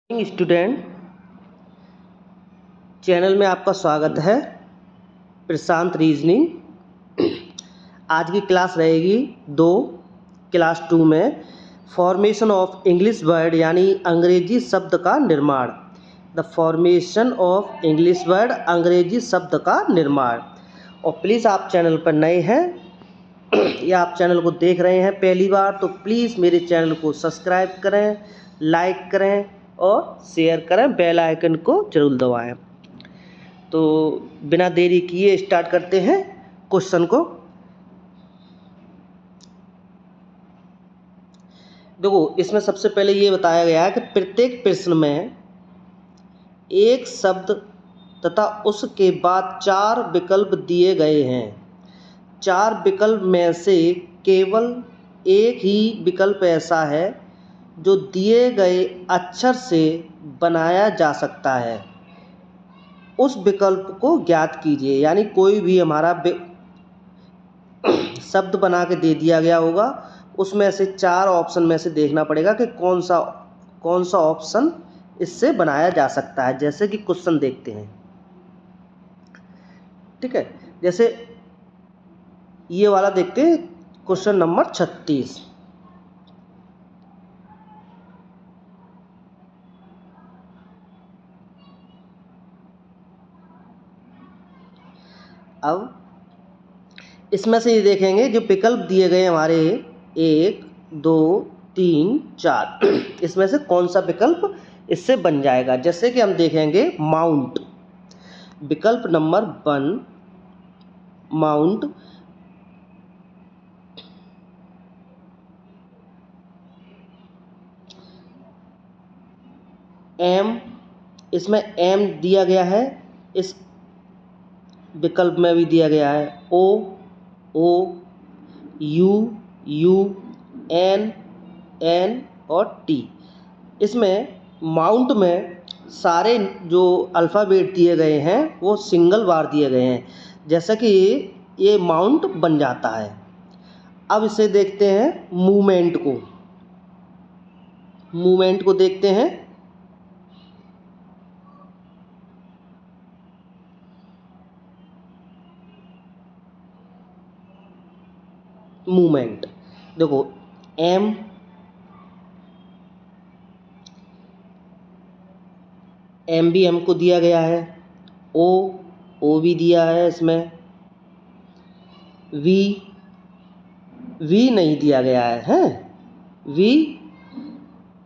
Student channel में आपका स्वागत है। प्रशांत रीजनिंग। आज की क्लास रहेगी क्लास 2 में फॉर्मेशन ऑफ इंग्लिश वर्ड यानी अंग्रेजी शब्द का निर्माण। The formation of English word अंग्रेजी शब्द का निर्माण। और प्लीज़ आप चैनल पर नए हैं या आप चैनल को देख रहे हैं पहली बार तो प्लीज़ मेरे चैनल को सब्सक्राइब करें, लाइक करें और शेयर करें, बेल आइकन को जरूर दबाएं। तो बिना देरी किए स्टार्ट करते हैं क्वेश्चन को। देखो, इसमें सबसे पहले ये बताया गया है कि प्रत्येक प्रश्न में एक शब्द तथा उसके बाद 4 विकल्प दिए गए हैं। 4 विकल्प में से केवल एक ही विकल्प ऐसा है जो दिए गए अक्षर से बनाया जा सकता है। उस विकल्प को ज्ञात कीजिए। यानी कोई भी हमारा शब्द बना के दे दिया गया होगा, उसमें से 4 ऑप्शन में से देखना पड़ेगा कि कौन सा ऑप्शन इससे बनाया जा सकता है। जैसे कि क्वेश्चन देखते हैं, ठीक है। जैसे ये वाला देखते हैं, क्वेश्चन नंबर 36। अब इसमें से ये देखेंगे जो विकल्प दिए गए हमारे 1 2 3 4 इसमें से कौन सा विकल्प इससे बन जाएगा। जैसे कि हम देखेंगे माउंट, विकल्प नंबर 1 माउंट। एम, इसमें एम दिया गया है, इस विकल्प में भी दिया गया है ओ ओ यू यू एन एन और टी। इसमें माउंट में सारे जो अल्फ़ाबेट दिए गए हैं वो सिंगल बार दिए गए हैं, जैसा कि ये माउंट बन जाता है। अब इसे देखते हैं मूवमेंट को देखते हैं। मूवमेंट देखो, एम भी हमको दिया गया है, ओ भी दिया है, इसमें वी नहीं दिया गया है। वी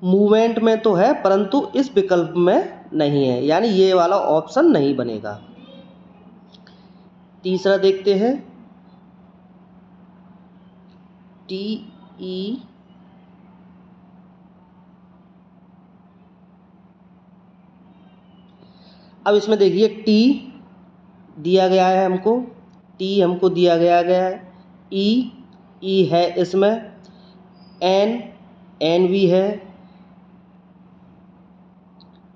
मूवमेंट में तो है परंतु इस विकल्प में नहीं है, यानी ये वाला ऑप्शन नहीं बनेगा। तीसरा देखते हैं टी ई अब इसमें देखिए टी दिया गया है हमको, हमको दिया गया है, ई है इसमें, एन भी है,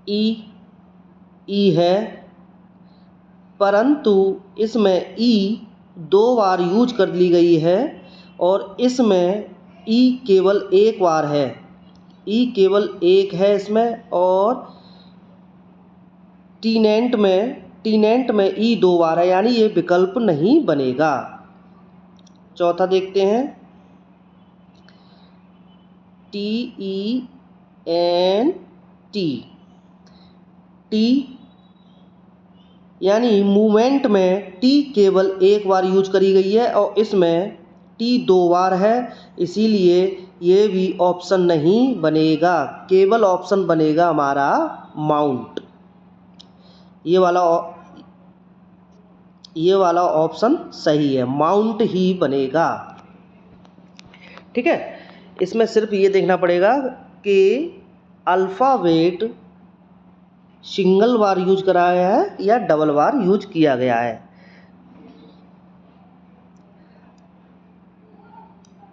ई है, परंतु इसमें ई 2 बार यूज कर ली गई है और इसमें ई केवल एक बार है। ई केवल एक है इसमें, और टीनेंट में ई 2 बार है, यानी ये विकल्प नहीं बनेगा। चौथा देखते हैं टी यानी मूवमेंट में टी केवल एक बार यूज करी गई है और इसमें टी 2 बार है, इसीलिए ये भी ऑप्शन नहीं बनेगा। केवल ऑप्शन बनेगा हमारा माउंट। ये वाला ऑप्शन सही है, माउंट ही बनेगा, ठीक है। इसमें सिर्फ ये देखना पड़ेगा कि अल्फ़ाबेट सिंगल बार यूज कराया है या डबल बार यूज किया गया है।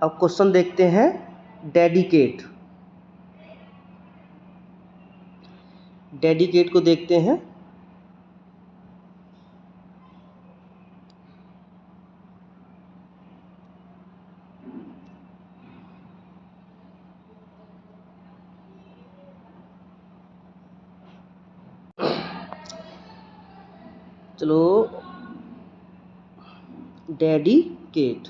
अब क्वेश्चन देखते हैं डेडिकेट को देखते हैं। चलो, डेडिकेट।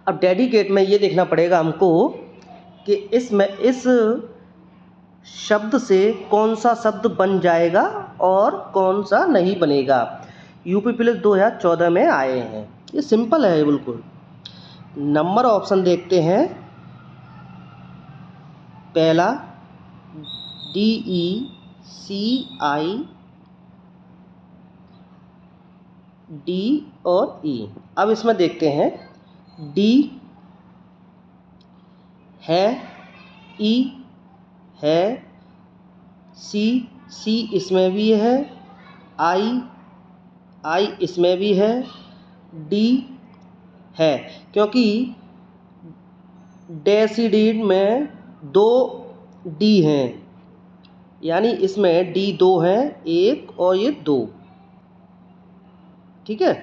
अब डेडिकेट में ये देखना पड़ेगा हमको कि इसमें इस शब्द से कौन सा शब्द बन जाएगा और कौन सा नहीं बनेगा। यूपी पुलिस 2014 में आए हैं। ये सिंपल है बिल्कुल। नंबर ऑप्शन देखते हैं। पहला DECI, D और E। अब इसमें देखते हैं, D है, E है, C इसमें भी है, I इसमें भी है, D है, क्योंकि डेसीडीड में 2 D हैं, यानी इसमें D 2 है, 1 और ये 2, ठीक है।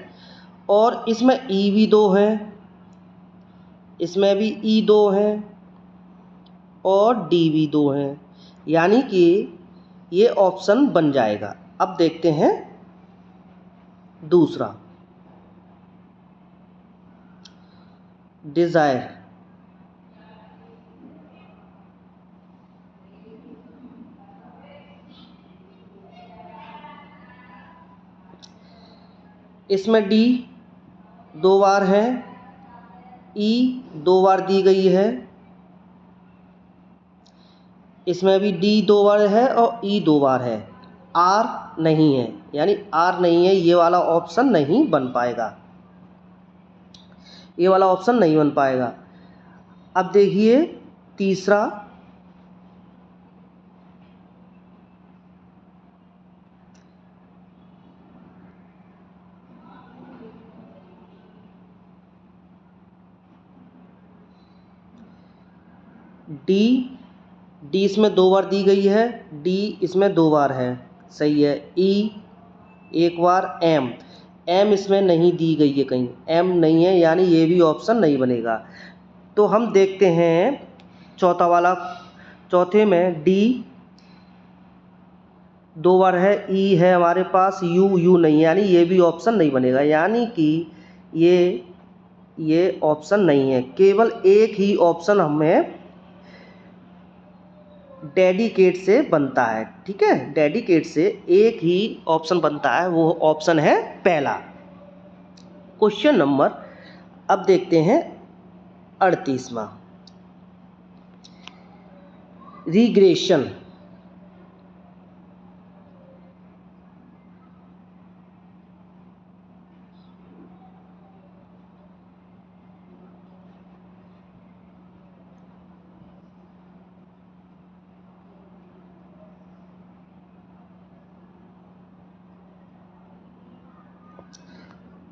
और इसमें E भी 2 है, इसमें भी E 2 है और D भी 2 है, यानी कि ये ऑप्शन बन जाएगा। अब देखते हैं दूसरा, डिज़ायर। इसमें D 2 बार है, E 2 बार दी गई है, इसमें भी D 2 बार है और E 2 बार है। R नहीं है, यानी R नहीं है, ये वाला ऑप्शन नहीं बन पाएगा, ये वाला ऑप्शन नहीं बन पाएगा। अब देखिए तीसरा, D इसमें 2 बार दी गई है, D इसमें 2 बार है, सही है। E 1 बार, M इसमें नहीं दी गई है, कहीं M नहीं है, यानी ये भी ऑप्शन नहीं बनेगा। तो हम देखते हैं चौथा वाला। चौथे में D 2 बार है, E है हमारे पास, U नहीं, यानी ये भी ऑप्शन नहीं बनेगा, यानी कि ये ऑप्शन नहीं है। केवल एक ही ऑप्शन हमें डेडिकेट से बनता है, ठीक है। डेडिकेट से एक ही ऑप्शन बनता है, वो ऑप्शन है पहला। क्वेश्चन नंबर अब देखते हैं 38वां, रिग्रेशन।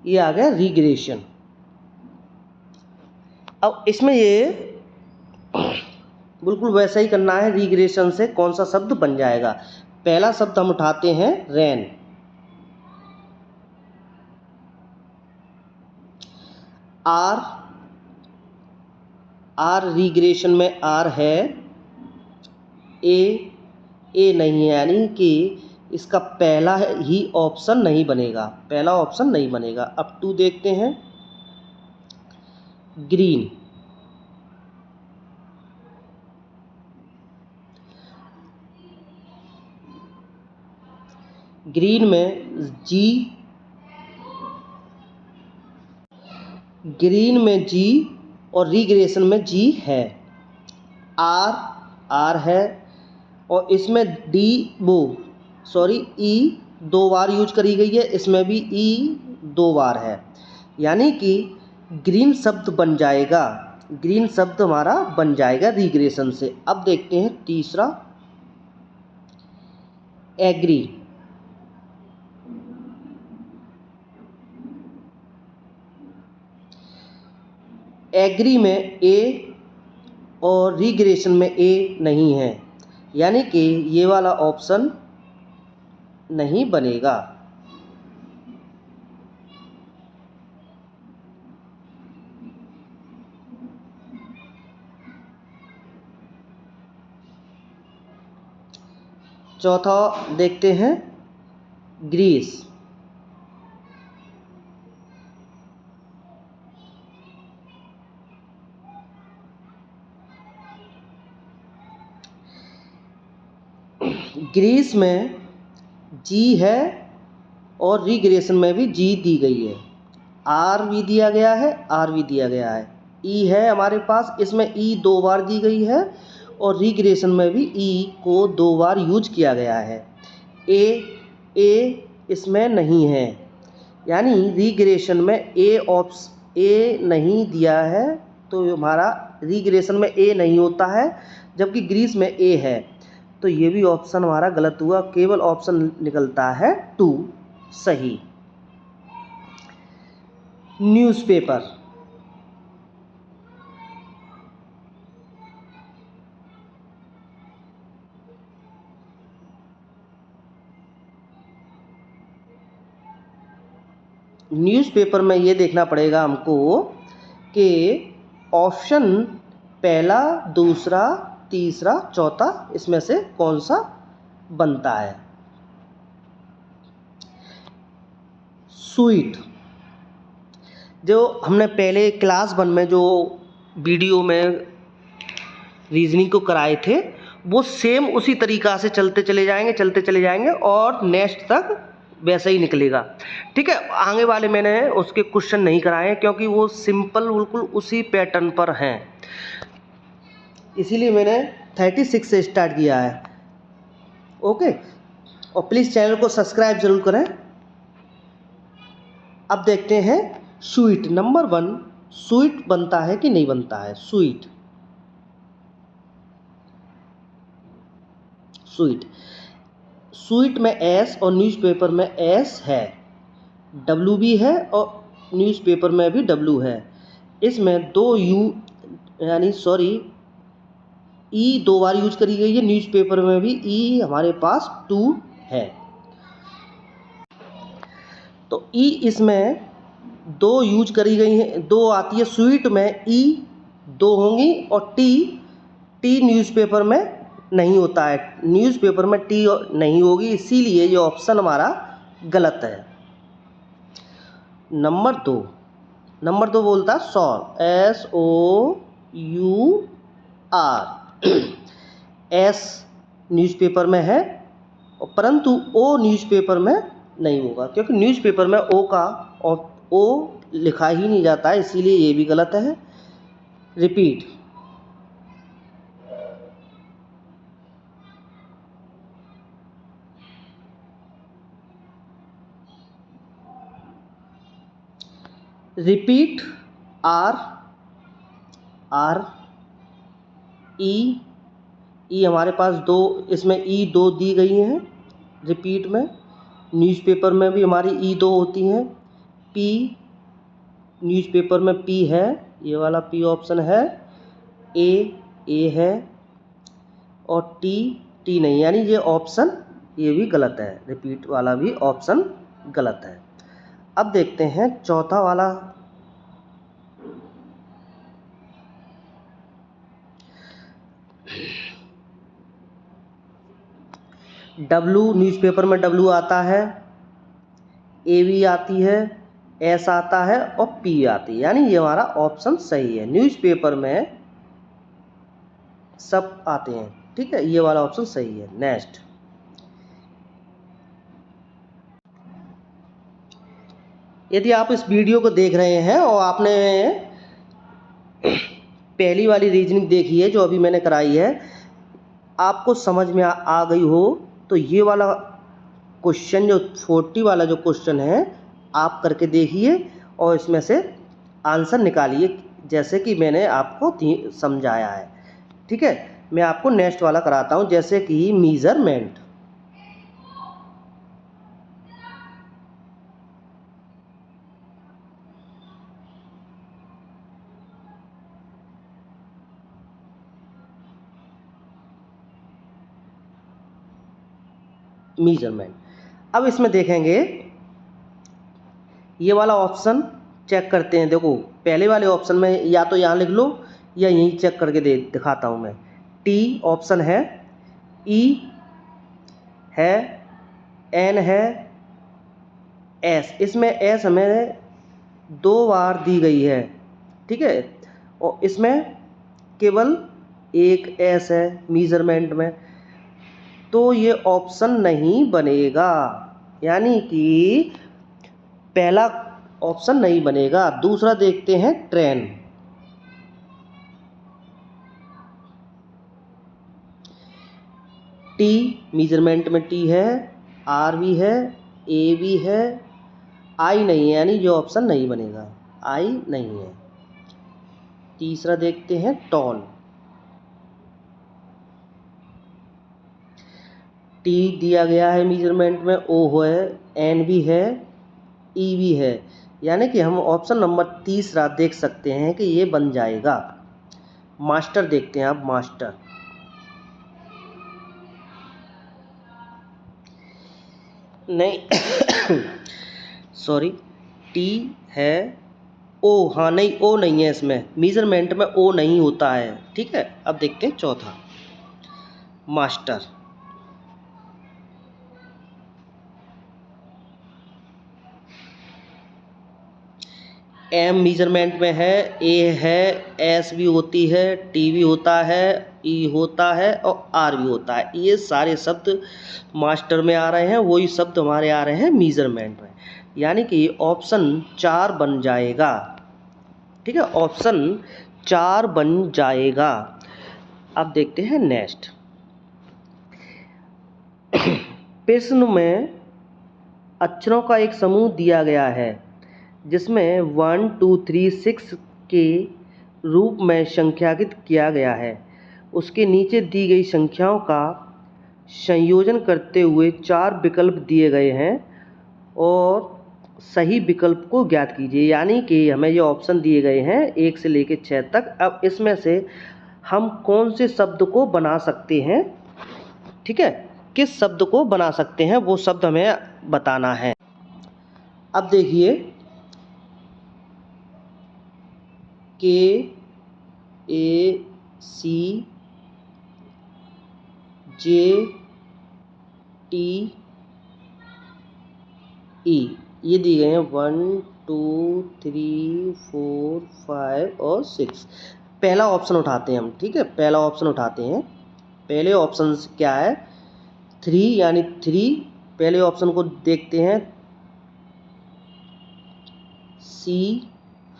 ये आ गया रिग्रेशन। अब इसमें ये बिल्कुल वैसा ही करना है, रिग्रेशन से कौन सा शब्द बन जाएगा। पहला शब्द हम उठाते हैं रेन। आर रिग्रेशन में आर है, ए नहीं है, यानी कि इसका पहला ही ऑप्शन नहीं बनेगा, पहला ऑप्शन नहीं बनेगा। अब 2 देखते हैं, ग्रीन। ग्रीन में जी और रिग्रेशन में जी है, आर है, और इसमें ई 2 बार यूज करी गई है, इसमें भी ई 2 बार है, यानी कि ग्रीन शब्द बन जाएगा, ग्रीन शब्द हमारा बन जाएगा रिग्रेशन से। अब देखते हैं तीसरा, एग्री। एग्री में ए और रिग्रेशन में ए नहीं है, यानी कि ये वाला ऑप्शन नहीं बनेगा। चौथा देखते हैं ग्रीस। ग्रीस में जी है और रिग्रेशन में भी जी दी गई है, आर भी दिया गया है, आर भी दिया गया है, ई है हमारे पास, इसमें ई 2 बार दी गई है और रिग्रेशन में भी ई को 2 बार यूज किया गया है। ए इसमें नहीं है, यानी रिग्रेशन में ए नहीं दिया है, तो हमारा रिग्रेशन में ए नहीं होता है, जबकि ग्रीस में ए है, तो ये भी ऑप्शन हमारा गलत हुआ। केवल ऑप्शन निकलता है 2 सही। न्यूज़पेपर। न्यूज़पेपर में ये देखना पड़ेगा हमको कि ऑप्शन पहला, दूसरा, तीसरा, चौथा इसमें से कौन सा बनता है। स्वीट, जो हमने पहले क्लास 1 में जो वीडियो में रीजनिंग को कराए थे, वो सेम उसी तरीक़ा से चलते चले जाएंगे और नेक्स्ट तक वैसा ही निकलेगा। ठीक है, आगे वाले मैंने उसके क्वेश्चन नहीं कराए हैं क्योंकि वो सिंपल बिल्कुल उसी पैटर्न पर हैं, इसीलिए मैंने 36 से स्टार्ट किया है। ओके, और प्लीज़ चैनल को सब्सक्राइब जरूर करें। अब देखते हैं स्वीट। नंबर 1, स्वीट बनता है कि नहीं बनता है। स्वीट स्वीट में एस और न्यूज़पेपर में एस है, डब्ल्यू भी है और न्यूज़पेपर में भी डब्ल्यू है। इसमें 2 यू यानी ई 2 बार यूज करी गई है, न्यूज़पेपर में भी ई हमारे पास 2 है, तो ई इसमें 2 यूज करी गई हैं, 2 आती है। स्वीट में ई 2 होंगी और टी न्यूज़पेपर में नहीं होता है, न्यूज़पेपर में टी नहीं होगी, इसीलिए ये ऑप्शन हमारा गलत है। नंबर 2 बोलता है सौर, SOUR। एस न्यूज़पेपर में है परंतु ओ न्यूज़पेपर में नहीं होगा, क्योंकि न्यूज़पेपर में ओ लिखा ही नहीं जाता है, इसीलिए ये भी गलत है। रिपीट, आर ई हमारे पास 2, इसमें ई 2 दी गई हैं रिपीट में, न्यूज़पेपर में भी हमारी ई 2 होती हैं। पी न्यूज़पेपर में पी है, ये वाला पी ऑप्शन है। ए है और टी नहीं, यानी ये ऑप्शन ये भी गलत है, रिपीट वाला भी ऑप्शन गलत है। अब देखते हैं चौथा वाला। डब्लू न्यूज़पेपर में डब्लू आता है, ए भी आती है, एस आता है और पी आती है, यानी ये हमारा ऑप्शन सही है। न्यूज़पेपर में सब आते हैं, ठीक है, ये वाला ऑप्शन सही है। नेक्स्ट, यदि आप इस वीडियो को देख रहे हैं और आपने पहली वाली रीजनिंग देखी है जो अभी मैंने कराई है, आपको समझ में आ गई हो, तो ये वाला क्वेश्चन जो 40 वाला जो क्वेश्चन है आप करके देखिए और इसमें से आंसर निकालिए, जैसे कि मैंने आपको समझाया है। ठीक है, मैं आपको नेक्स्ट वाला कराता हूँ, जैसे कि मेजरमेंट। मेजरमेंट, अब इसमें देखेंगे ये वाला ऑप्शन चेक करते हैं। देखो पहले वाले ऑप्शन में या तो यहाँ लिख लो या यहीं चेक करके दिखाता हूँ मैं। टी ऑप्शन है, ई है, एन है, एस। इसमें एस हमें 2 बार दी गई है, ठीक है, और इसमें केवल एक एस है मेजरमेंट में, तो ये ऑप्शन नहीं बनेगा, यानी कि पहला ऑप्शन नहीं बनेगा। दूसरा देखते हैं ट्रेन। टी मेजरमेंट में टी है, आर भी है, ए भी है, आई नहीं है, यानी ये ऑप्शन नहीं बनेगा, आई नहीं है। तीसरा देखते हैं टॉन। टी दिया गया है मेजरमेंट में, ओ है, एन भी है, ई भी है, यानी कि हम ऑप्शन नंबर तीसरा देख सकते हैं कि ये बन जाएगा। मास्टर देखते हैं आप, मास्टर। नहीं सॉरी, टी है, ओ, हाँ नहीं, ओ नहीं है इसमें, मेजरमेंट में ओ नहीं होता है, ठीक है। अब देखते हैं चौथा, मास्टर। एम मेजरमेंट में है, ए है, एस भी होती है, टी भी होता है, ई होता है और आर भी होता है। ये सारे शब्द मास्टर में आ रहे हैं, वही शब्द हमारे आ रहे हैं मेजरमेंट में, यानी कि ऑप्शन 4 बन जाएगा, ठीक है, ऑप्शन 4 बन जाएगा। अब देखते हैं नेक्स्ट। प्रश्न में अक्षरों का एक समूह दिया गया है जिसमें 1 2 3 6 के रूप में संख्याकित किया गया है। उसके नीचे दी गई संख्याओं का संयोजन करते हुए 4 विकल्प दिए गए हैं और सही विकल्प को ज्ञात कीजिए। यानी कि हमें ये ऑप्शन दिए गए हैं 1 से लेकर 6 तक। अब इसमें से हम कौन से शब्द को बना सकते हैं, ठीक है, किस शब्द को बना सकते हैं, वो शब्द हमें बताना है। अब देखिए, के, ए, सी, जे, टी, ई, ये दिए गए हैं 1 2 3 4 5 और 6। पहला ऑप्शन उठाते हैं हम, ठीक है, पहला ऑप्शन उठाते हैं। पहले ऑप्शन क्या है, 3, यानी 3। पहले ऑप्शन को देखते हैं, सी,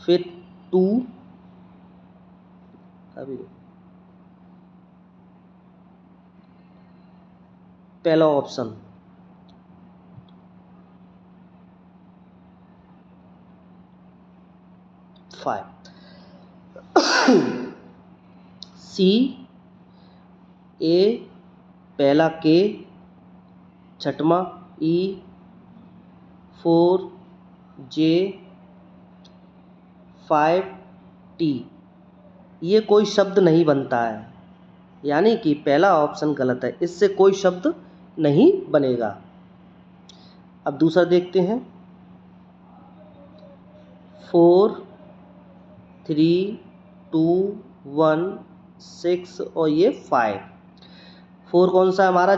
फिर 2, अभी पहला ऑप्शन 5, सी, ए, पहला के, छठवां ई, 4, जे, 5, टी। ये कोई शब्द नहीं बनता है, यानी कि पहला ऑप्शन गलत है, इससे कोई शब्द नहीं बनेगा। अब दूसरा देखते हैं, 4 3 2 1 6 और ये 5। 4 कौन सा है हमारा,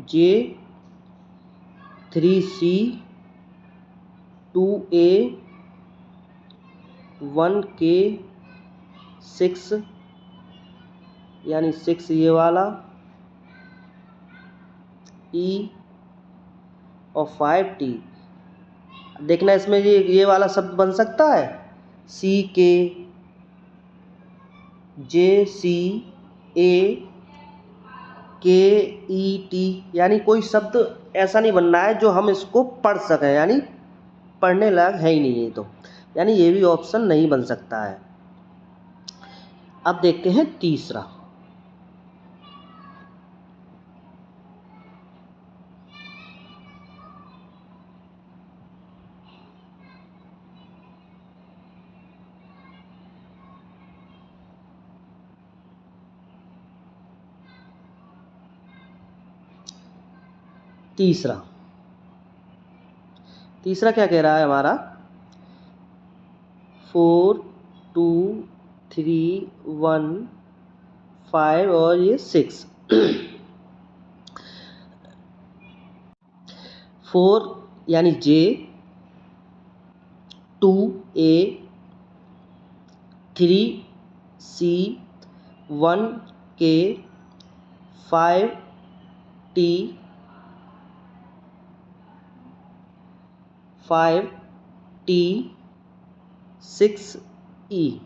जे, 3C, 2A, 1K, 6, यानी 6 ये वाला, E और 5T। देखना इसमें ये वाला शब्द बन सकता है, CK, JCA, KET, यानी कोई शब्द ऐसा नहीं बनना है जो हम इसको पढ़ सकें, यानी पढ़ने लायक है ही नहीं ये तो, यानी ये भी ऑप्शन नहीं बन सकता है। अब देखते हैं तीसरा, तीसरा क्या कह रहा है हमारा, 4 2 3 1 5 और ये 6। 4 यानी जे, 2 ए, 3 सी, 1 के, 5 टी, 5 टी, 6 ई।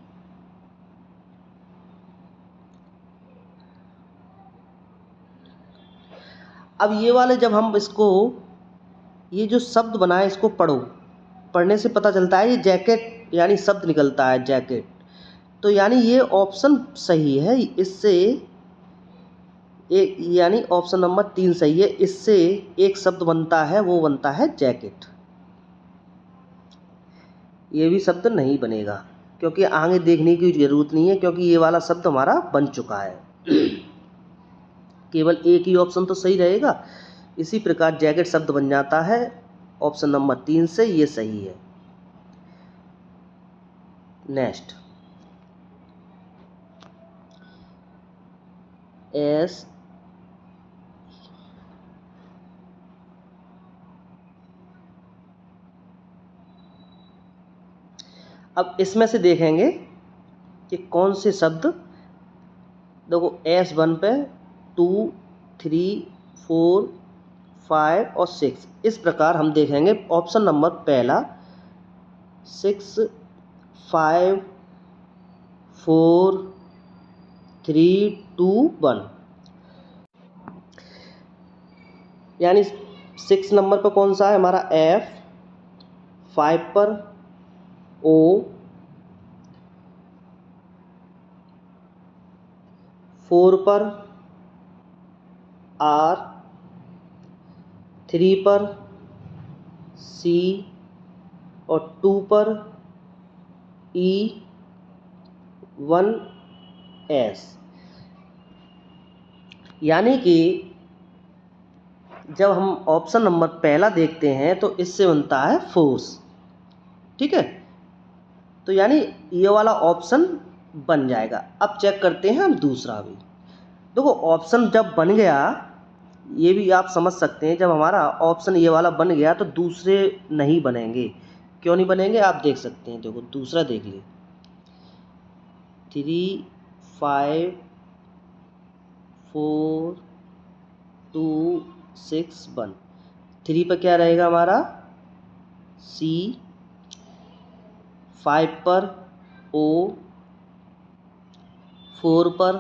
अब ये वाले जब हम इसको, ये जो शब्द बना है इसको पढ़ो, पढ़ने से पता चलता है ये जैकेट यानी शब्द निकलता है जैकेट, तो यानी ये ऑप्शन सही है। इससे एक यानी ऑप्शन नंबर 3 सही है। इससे एक शब्द बनता है, वो बनता है जैकेट। ये भी शब्द नहीं बनेगा क्योंकि आगे देखने की ज़रूरत नहीं है, क्योंकि ये वाला शब्द हमारा बन चुका है। केवल एक ही ऑप्शन तो सही रहेगा। इसी प्रकार जैकेट शब्द बन जाता है ऑप्शन नंबर 3 से, ये सही है। नेक्स्ट, एस अब इसमें से देखेंगे कि कौन से शब्द, देखो S1 पे 2, 3, 4, 5 और 6, इस प्रकार हम देखेंगे। ऑप्शन नंबर पहला 6, 5, 4, 3, 2, 1, यानी 6 नंबर पर कौन सा है हमारा F, 5 पर O, 4 पर R, 3 पर C और 2 पर E, 1 S। यानी कि जब हम ऑप्शन नंबर पहला देखते हैं तो इससे बनता है फोर्स। ठीक है, तो यानी ये वाला ऑप्शन बन जाएगा। अब चेक करते हैं हम दूसरा भी। देखो ऑप्शन जब बन गया, ये भी आप समझ सकते हैं, जब हमारा ऑप्शन ये वाला बन गया तो दूसरे नहीं बनेंगे। क्यों नहीं बनेंगे आप देख सकते हैं। देखो दूसरा देख लिए, 3, 5, 4, 2, 6, 1। 3 पर क्या रहेगा हमारा C, 5 पर O, 4 पर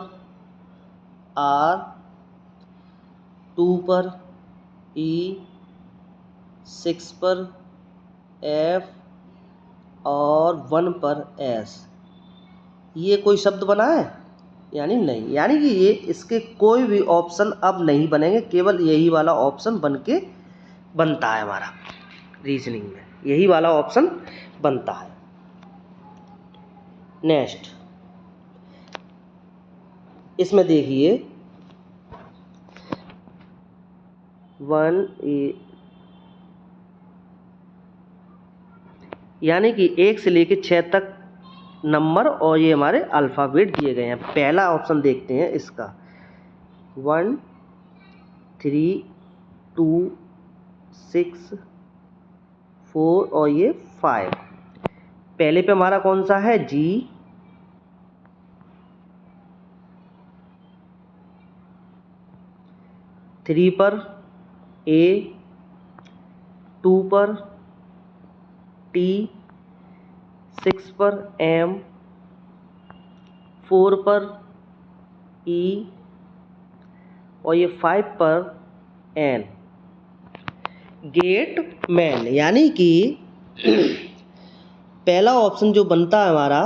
R, 2 पर E, 6 पर F और 1 पर S। ये कोई शब्द बना है? यानी नहीं। यानी कि ये इसके कोई भी ऑप्शन अब नहीं बनेंगे, केवल यही वाला ऑप्शन बनता है हमारा रीजनिंग में, यही वाला ऑप्शन बनता है। नेक्स्ट, इसमें देखिए 1A, यानी कि 1 से लेकर 6 तक नंबर और ये हमारे अल्फ़ाबेट दिए गए हैं। पहला ऑप्शन देखते हैं इसका, 1, 3, 2, 6, 4 और ये 5। पहले पे हमारा कौन सा है G, 3 पर A, 2 पर T, 6 पर M, 4 पर E और ये 5 पर N। गेट मैन, यानी कि पहला ऑप्शन जो बनता है हमारा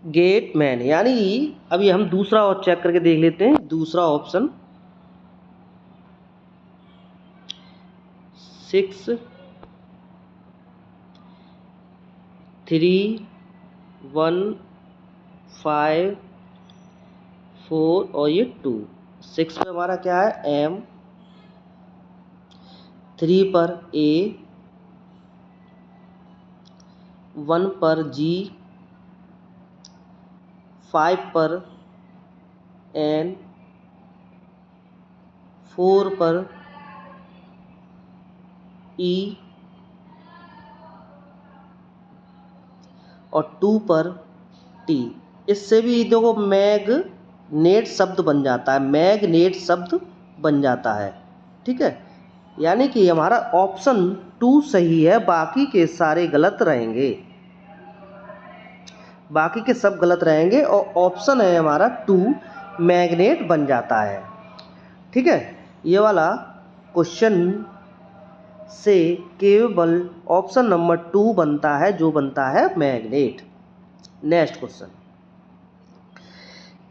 गेट मैन। यानी अभी हम दूसरा और चेक करके देख लेते हैं। दूसरा ऑप्शन 6, 3, 1, 5, 4 और ये 2। 6 पे हमारा क्या है M, 3 पर A, 1 पर G, 5 पर N, 4 पर ई और टू पर टी। इससे भी देखो मैग्नेट शब्द बन जाता है, मैग्नेट शब्द बन जाता है। ठीक है, यानी कि हमारा ऑप्शन 2 सही है, बाकी के सारे गलत रहेंगे, बाकी के सब गलत रहेंगे और ऑप्शन है हमारा 2 मैग्नेट बन जाता है। ठीक है, ये वाला क्वेश्चन से केवल ऑप्शन नंबर 2 बनता है, जो बनता है मैग्नेट। नेक्स्ट क्वेश्चन,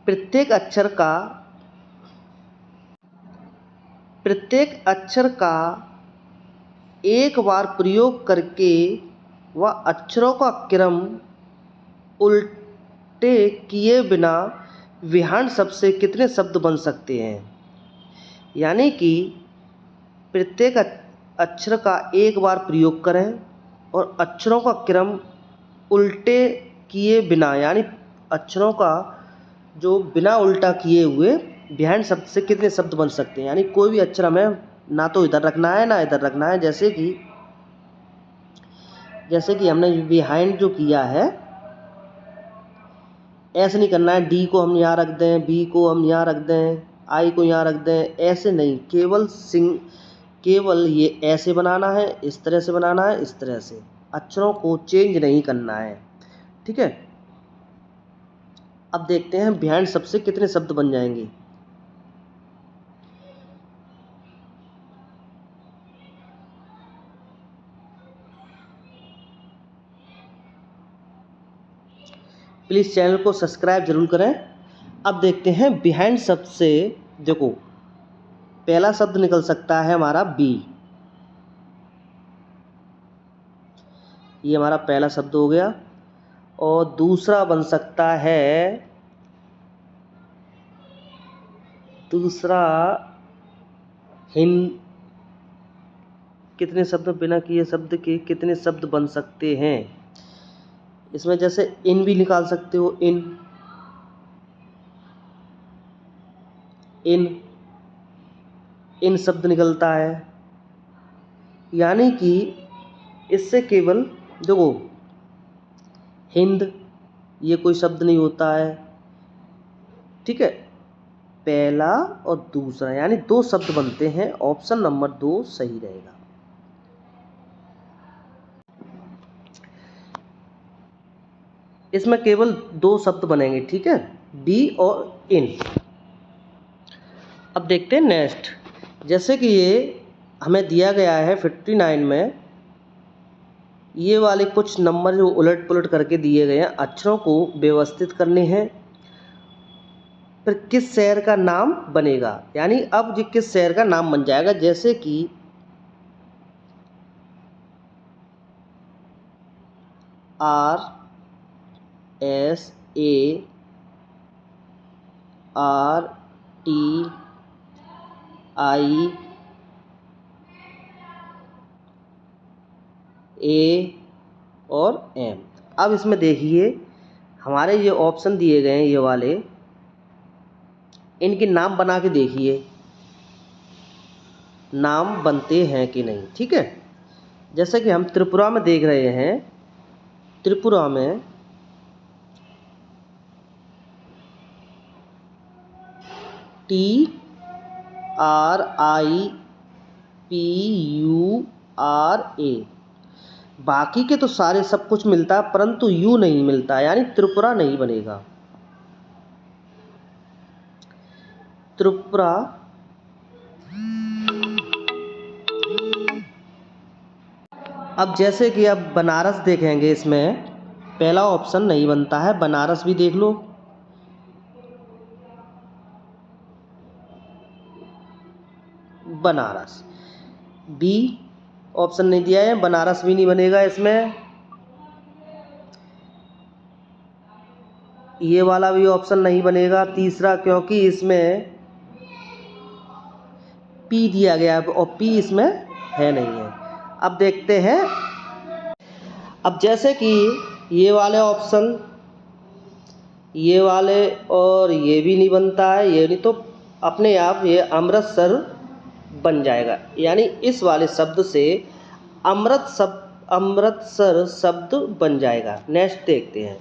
प्रत्येक अक्षर का एक बार प्रयोग करके वह अक्षरों का क्रम उल्टे किए बिना विहान शब्द से कितने शब्द बन सकते हैं? यानी कि प्रत्येक अक्षर का एक बार प्रयोग करें और अक्षरों का क्रम उल्टे किए बिना, यानी अक्षरों का जो बिना उल्टा किए हुए बिहाइंड शब्द से कितने शब्द बन सकते हैं? यानी कोई भी अक्षर हमें ना तो इधर रखना है ना इधर रखना है। जैसे कि हमने बिहाइंड जो किया है, ऐसे नहीं करना है, डी को हम यहाँ रख दें, बी को हम यहाँ रख दें, आई को यहाँ रख दें, ऐसे नहीं, केवल ये ऐसे बनाना है, इस तरह से बनाना है, इस तरह से, अक्षरों को चेंज नहीं करना है। ठीक है, अब देखते हैं बिहाइंड शब्द से कितने शब्द बन जाएंगे। प्लीज़ चैनल को सब्सक्राइब जरूर करें। अब देखते हैं बिहाइंड शब्द से, देखो पहला शब्द निकल सकता है हमारा बी, ये हमारा पहला शब्द हो गया। और दूसरा बन सकता है, दूसरा हिंद, कितने शब्द बिना किए शब्द के कितने शब्द बन सकते हैं? इसमें जैसे इन भी निकाल सकते हो, इन शब्द निकलता है। यानी कि इससे केवल देखो हिंद, ये कोई शब्द नहीं होता है। ठीक है, पहला और दूसरा यानी 2 शब्द बनते हैं। ऑप्शन नंबर 2 सही रहेगा। इसमें केवल 2 शब्द बनेंगे। ठीक है, बी और इन। अब देखते हैं नेक्स्ट, जैसे कि ये हमें दिया गया है 59 में, ये वाले कुछ नंबर जो उलट पुलट करके दिए गए हैं, अक्षरों को व्यवस्थित करने हैं, फिर किस शहर का नाम बनेगा? यानी अब ये किस शहर का नाम बन जाएगा? जैसे कि RSARTI और M। अब इसमें देखिए हमारे ये ऑप्शन दिए गए हैं, ये वाले, इनके नाम बना के देखिए नाम बनते हैं कि नहीं। ठीक है, जैसे कि हम त्रिपुरा में देख रहे हैं, त्रिपुरा में TRIPURA, बाकी के तो सारे सब कुछ मिलता है परंतु यू नहीं मिलता, यानी त्रिपुरा नहीं बनेगा। त्रिपुरा अब जैसे कि अब बनारस देखेंगे, इसमें पहला ऑप्शन नहीं बनता है, बनारस भी देख लो, बनारस। बी ऑप्शन नहीं दिया है, बनारस भी नहीं बनेगा इसमें। ये वाला भी ऑप्शन नहीं बनेगा, तीसरा, क्योंकि इसमें पी दिया गया है और पी इसमें है नहीं है। अब देखते हैं, अब जैसे कि ये वाले ऑप्शन, ये वाले और ये भी नहीं बनता है, ये नहीं, तो अपने आप ये अमृतसर बन जाएगा। यानी इस वाले शब्द से अमृतसर शब्द बन जाएगा। नेक्स्ट देखते हैं,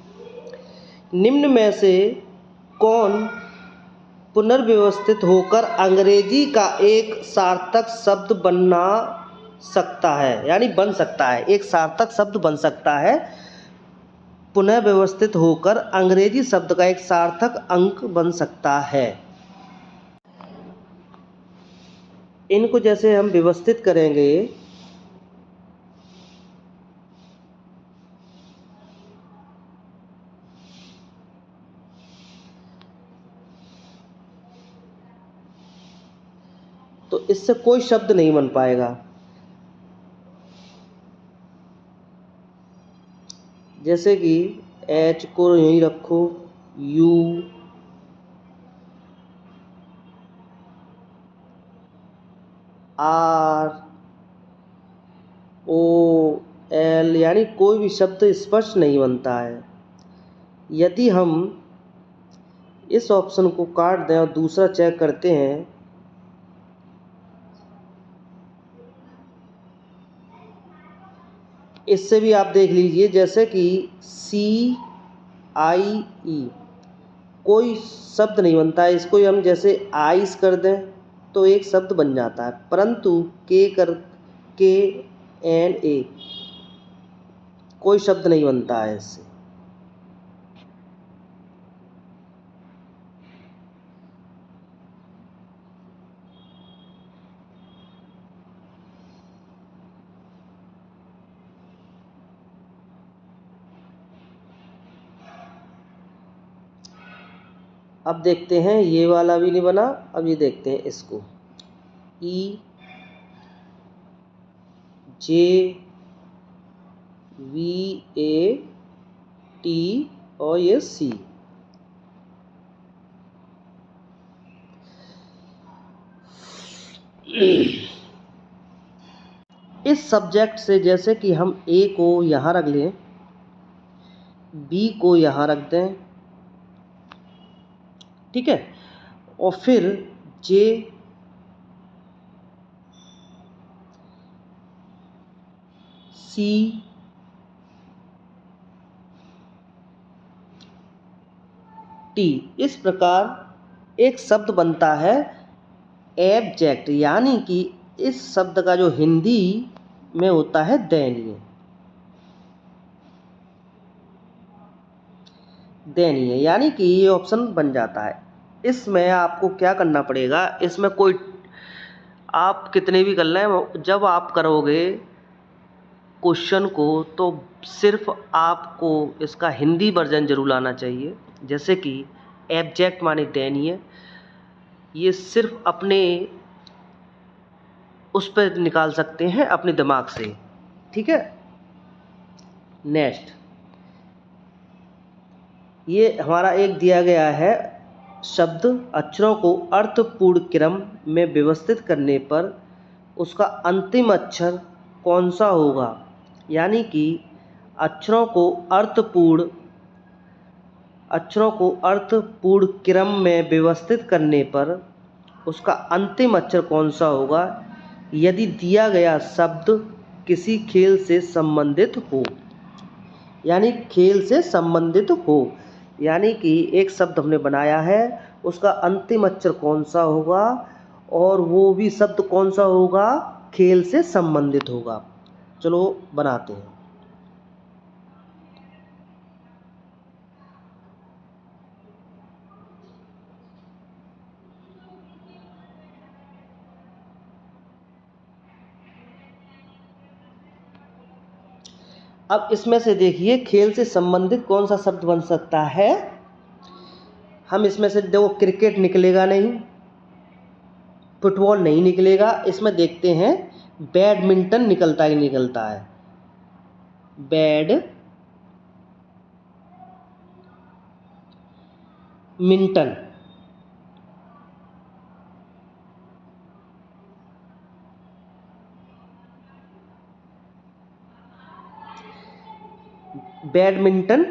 निम्न में से कौन पुनर्व्यवस्थित होकर अंग्रेजी का एक सार्थक शब्द बना सकता है, यानी बन सकता है, एक सार्थक शब्द बन सकता है, पुनः व्यवस्थित होकर अंग्रेजी शब्द का एक सार्थक अंक बन सकता है। इनको जैसे हम व्यवस्थित करेंगे, तो इससे कोई शब्द नहीं बन पाएगा। जैसे कि एच को यहीं रखो, यू, आर, ओ, एल, यानी कोई भी शब्द स्पष्ट नहीं बनता है। यदि हम इस ऑप्शन को काट दें और दूसरा चेक करते हैं, इससे भी आप देख लीजिए, जैसे कि सी आई ई, कोई शब्द नहीं बनता है। इसको हम जैसे आइस कर दें तो एक शब्द बन जाता है, परंतु के एन ए कोई शब्द नहीं बनता है इससे। अब देखते हैं, ये वाला भी नहीं बना। अब ये देखते हैं इसको, ई जे वी ए टी और ये सी। इस सब्जेक्ट से जैसे कि हम ए को यहाँ रख लें, बी को यहाँ रख दें, ठीक है, और फिर जे सी टी, इस प्रकार एक शब्द बनता है एब्जेक्ट, यानी कि इस शब्द का जो हिंदी में होता है दयनीय। दयनीय यानी कि ये ऑप्शन बन जाता है। इसमें आपको क्या करना पड़ेगा, इसमें कोई आप कितने भी कर लें, जब आप करोगे क्वेश्चन को तो सिर्फ आपको इसका हिंदी वर्जन जरूर लाना चाहिए। जैसे कि एब्जेक्ट माने दयनीय, ये सिर्फ अपने उस पर निकाल सकते हैं अपने दिमाग से, ठीक है। नेक्स्ट, ये हमारा एक दिया गया है शब्द, अक्षरों को अर्थपूर्ण क्रम में व्यवस्थित करने पर उसका अंतिम अक्षर कौन सा होगा, यानी कि अक्षरों को अर्थपूर्ण क्रम में व्यवस्थित करने पर उसका अंतिम अक्षर कौन सा होगा यदि दिया गया शब्द किसी खेल से संबंधित हो। यानी खेल से संबंधित हो, यानी कि एक शब्द हमने बनाया है, उसका अंतिम अक्षर कौन सा होगा, और वो भी शब्द कौन सा होगा, खेल से संबंधित होगा। चलो बनाते हैं। अब इसमें से देखिए, खेल से संबंधित कौन सा शब्द बन सकता है। हम इसमें से देखो, क्रिकेट निकलेगा नहीं, फुटबॉल नहीं निकलेगा। इसमें देखते हैं बैडमिंटन निकलता ही निकलता है। बैडमिंटन, बैडमिंटन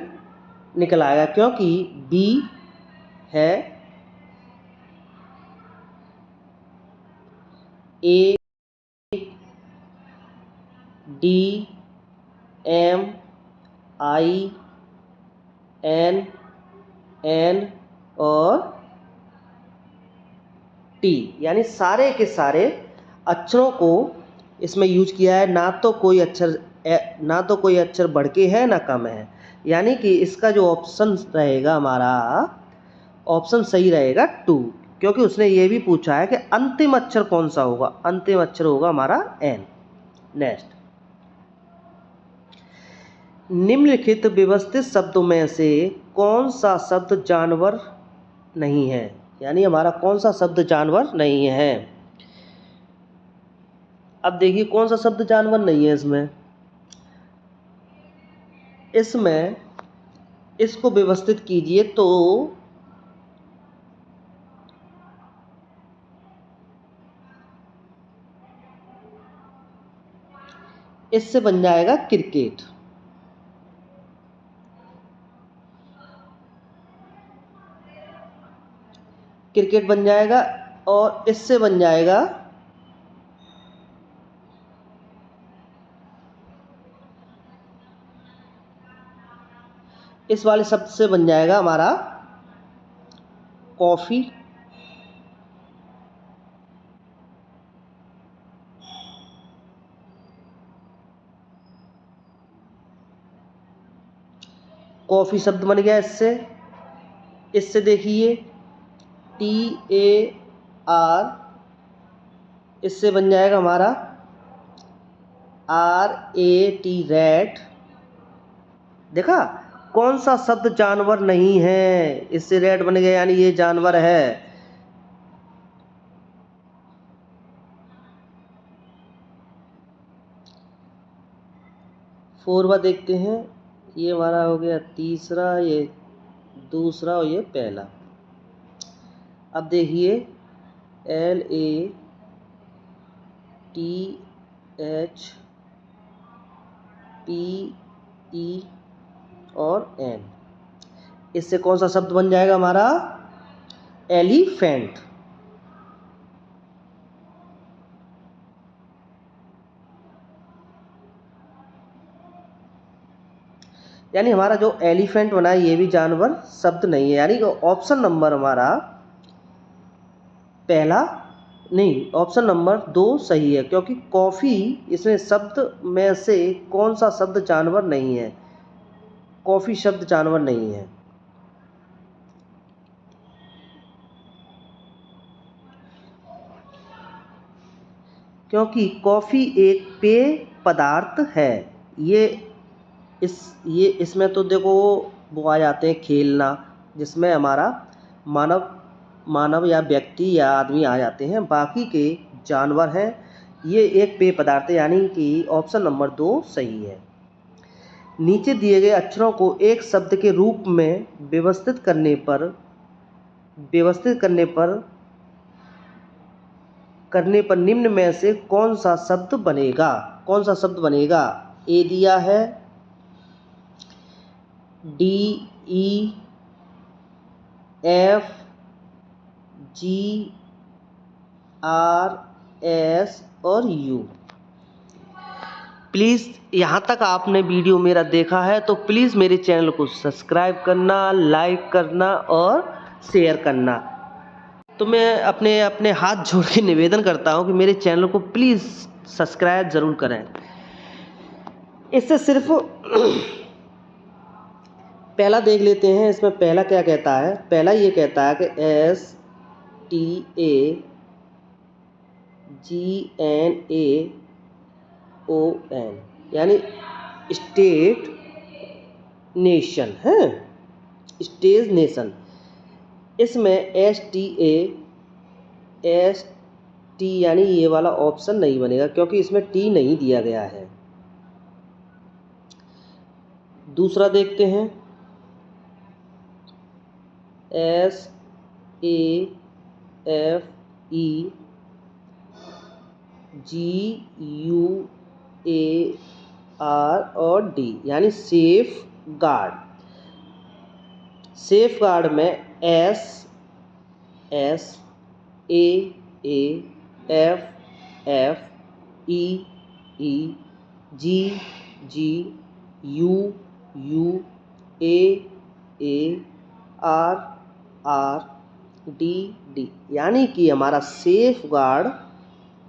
निकल आएगा, क्योंकि बी है, ए DMINN और T, यानी सारे के सारे अक्षरों को इसमें यूज किया है। ना तो कोई अक्षर बढ़ के है ना कम है, यानी कि इसका जो ऑप्शन रहेगा हमारा, ऑप्शन सही रहेगा 2, क्योंकि उसने ये भी पूछा है कि अंतिम अक्षर कौन सा होगा। अंतिम अक्षर होगा हमारा N। नेक्स्ट, निम्नलिखित व्यवस्थित शब्दों में से कौन सा शब्द जानवर नहीं है, यानी हमारा कौन सा शब्द जानवर नहीं है। अब देखिए कौन सा शब्द जानवर नहीं है इसमें इसको व्यवस्थित कीजिए तो इससे बन जाएगा क्रिकेट। क्रिकेट बन जाएगा, और इससे बन जाएगा इस वाले शब्द से बन जाएगा हमारा कॉफी। कॉफी शब्द बन गया इससे देखिए TAR, इससे बन जाएगा हमारा RAT, रैट। देखा कौन सा शब्द जानवर नहीं है, इससे रैट बन गया, यानी ये जानवर है। फोरवा देखते हैं, ये हमारा हो गया तीसरा, ये दूसरा और ये पहला। अब देखिए LATHPE और N, इससे कौन सा शब्द बन जाएगा हमारा एलिफेंट। यानी हमारा जो एलिफेंट बना है ये भी जानवर शब्द नहीं है, यानी ऑप्शन नंबर हमारा पहला नहीं, ऑप्शन नंबर 2 सही है, क्योंकि कॉफ़ी इसमें शब्द में से कौन सा शब्द जानवर नहीं है, कॉफ़ी शब्द जानवर नहीं है। क्योंकि कॉफ़ी एक पेय पदार्थ है। ये इसमें तो देखो वो आ जाते हैं खेलना, जिसमें हमारा मानव या व्यक्ति या आदमी आ जाते हैं, बाकी के जानवर हैं। ये एक पेय पदार्थ है, यानी कि ऑप्शन नंबर 2 सही है। नीचे दिए गए अक्षरों को एक शब्द के रूप में व्यवस्थित करने पर निम्न में से कौन सा शब्द बनेगा। ए दिया है DEFGRS और U। प्लीज़ यहाँ तक आपने वीडियो मेरा देखा है तो प्लीज़ मेरे चैनल को सब्सक्राइब करना, लाइक करना और शेयर करना। तो मैं अपने हाथ जोड़ के निवेदन करता हूँ कि मेरे चैनल को प्लीज़ सब्सक्राइब ज़रूर करें। इससे सिर्फ पहला देख लेते हैं, इसमें पहला क्या कहता है। पहला ये कहता है कि STAGNAON, यानी स्टेट नेशन है, स्टेज नेशन। इसमें ST यानी ये वाला ऑप्शन नहीं बनेगा, क्योंकि इसमें T नहीं दिया गया है। दूसरा देखते हैं SAFEGUAR और D, यानी सेफ गार्ड। सेफ गार्ड में SAAFFEE G G U U A R R D D, यानी कि हमारा सेफ गार्ड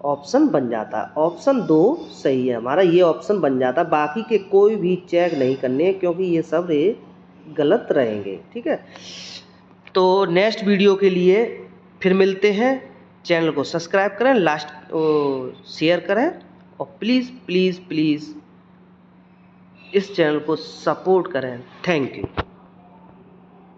ऑप्शन बन जाता है। ऑप्शन 2 सही है हमारा, ये ऑप्शन बन जाता है। बाकी के कोई भी चेक नहीं करने हैं क्योंकि ये सब गलत रहेंगे। ठीक है, तो नेक्स्ट वीडियो के लिए फिर मिलते हैं। चैनल को सब्सक्राइब करें, शेयर करें और प्लीज़ प्लीज़ प्लीज़ इस चैनल को सपोर्ट करें। Thank you.